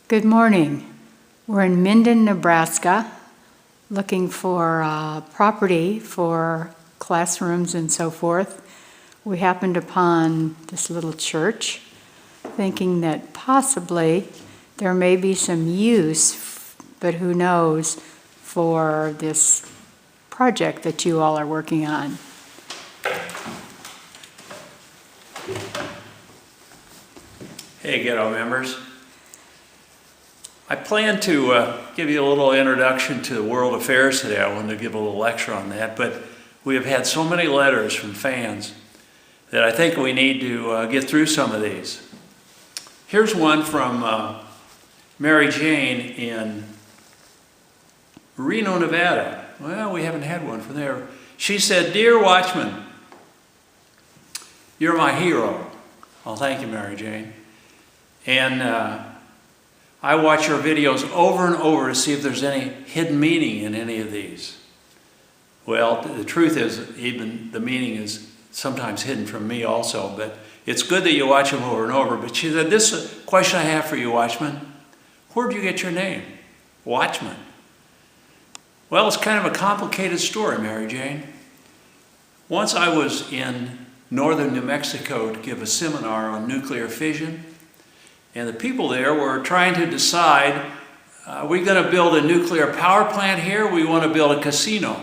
Good morning. We're in Minden, Nebraska, looking for property for classrooms and so forth. We happened upon this little church, thinking that possibly there may be some use, but who knows, for this project that you all are working on. Hey, Ghetto members. I plan to give you a little introduction to world affairs today. I wanted to give a little lecture on that, but we have had so many letters from fans that I think we need to get through some of these. Here's one from Mary Jane in Reno, Nevada. Well, we haven't had one from there. She said, "Dear Watchman, you're my hero." Well, thank you, Mary Jane. And I watch your videos over and over to see if there's any hidden meaning in any of these. Well, the truth is, even the meaning is sometimes hidden from me also, but it's good that you watch them over and over. But she said, "This question I have for you, Watchman, where do you get your name? Watchman." Well, it's kind of a complicated story, Mary Jane. Once I was in northern New Mexico to give a seminar on nuclear fission, and the people there were trying to decide, are we going to build a nuclear power plant here, or we want to build a casino?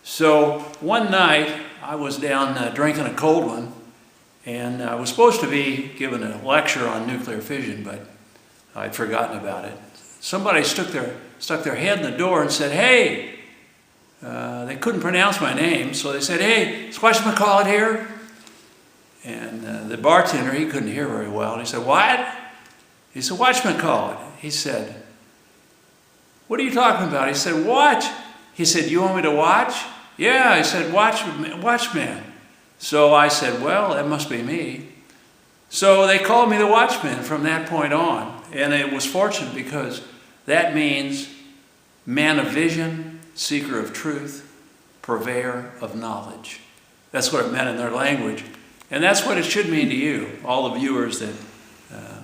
So one night, I was down drinking a cold one, and I was supposed to be giving a lecture on nuclear fission, but I'd forgotten about it. Somebody stuck their head in the door and said, "Hey," they couldn't pronounce my name, so they said, "Hey, is Watchman McCall here?" And the bartender, he couldn't hear very well. And he said, "What?" He said, "Watchman called." He said, "What are you talking about?" He said, "Watch." He said, "You want me to watch?" "Yeah." I said, Watchman. So I said, "Well, that must be me." So they called me the Watchman from that point on. And it was fortunate because that means man of vision, seeker of truth, purveyor of knowledge. That's what it meant in their language. And that's what it should mean to you, all the viewers that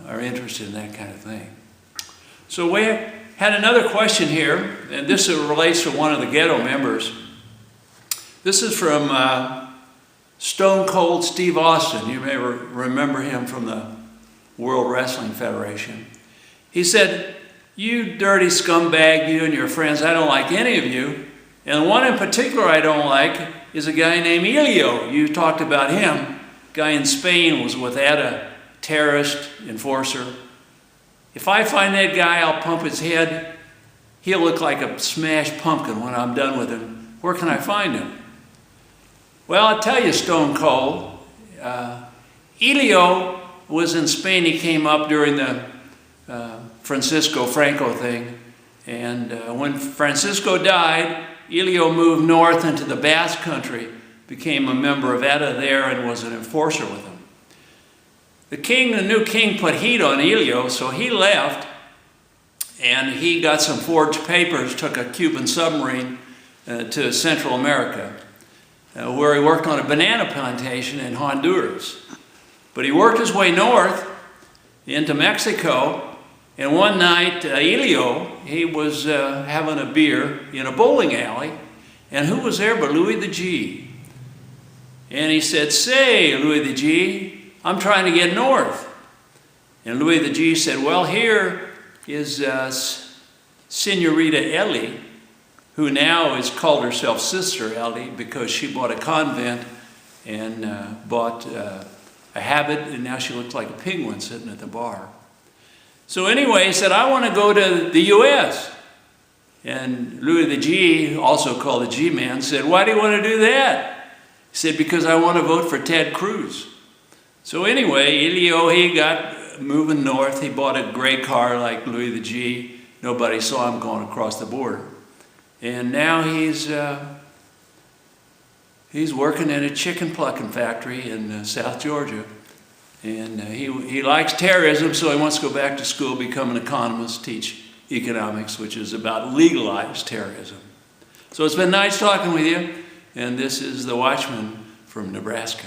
are interested in that kind of thing. So we had another question here, and this relates to one of the Ghetto members. This is from Stone Cold Steve Austin. You may remember him from the World Wrestling Federation. He said, "You dirty scumbag, you and your friends, I don't like any of you. And one in particular I don't like is a guy named Elio. You talked about him. Guy in Spain was with ETA, terrorist, enforcer. If I find that guy, I'll pump his head. He'll look like a smashed pumpkin when I'm done with him. Where can I find him?" Well, I'll tell you, Stone Cold. Elio was in Spain. He came up during the Francisco Franco thing. And when Francisco died, Elio moved north into the Basque Country, became a member of ETA there, and was an enforcer with them. The new king put heat on Elio, so he left, and he got some forged papers, took a Cuban submarine to Central America, where he worked on a banana plantation in Honduras. But he worked his way north into Mexico, and one night, Elio, he was having a beer in a bowling alley, and who was there but Louis the G? And he said, "Say, Louis the G, I'm trying to get north." And Louis the G said, "Well, here is Senorita Ellie, who now is called herself Sister Ellie because she bought a convent and bought a habit, and now she looks like a penguin sitting at the bar." So anyway, he said, "I want to go to the U.S. And Louis the G, also called the G-Man, said, "Why do you want to do that?" He said, "Because I want to vote for Ted Cruz." So anyway, Elio, he got moving north. He bought a gray car like Louis the G. Nobody saw him going across the border. And now he's working in a chicken plucking factory in South Georgia. And he likes terrorism, so he wants to go back to school, become an economist, teach economics, which is about legalized terrorism. So it's been nice talking with you. And this is the Watchman from Nebraska.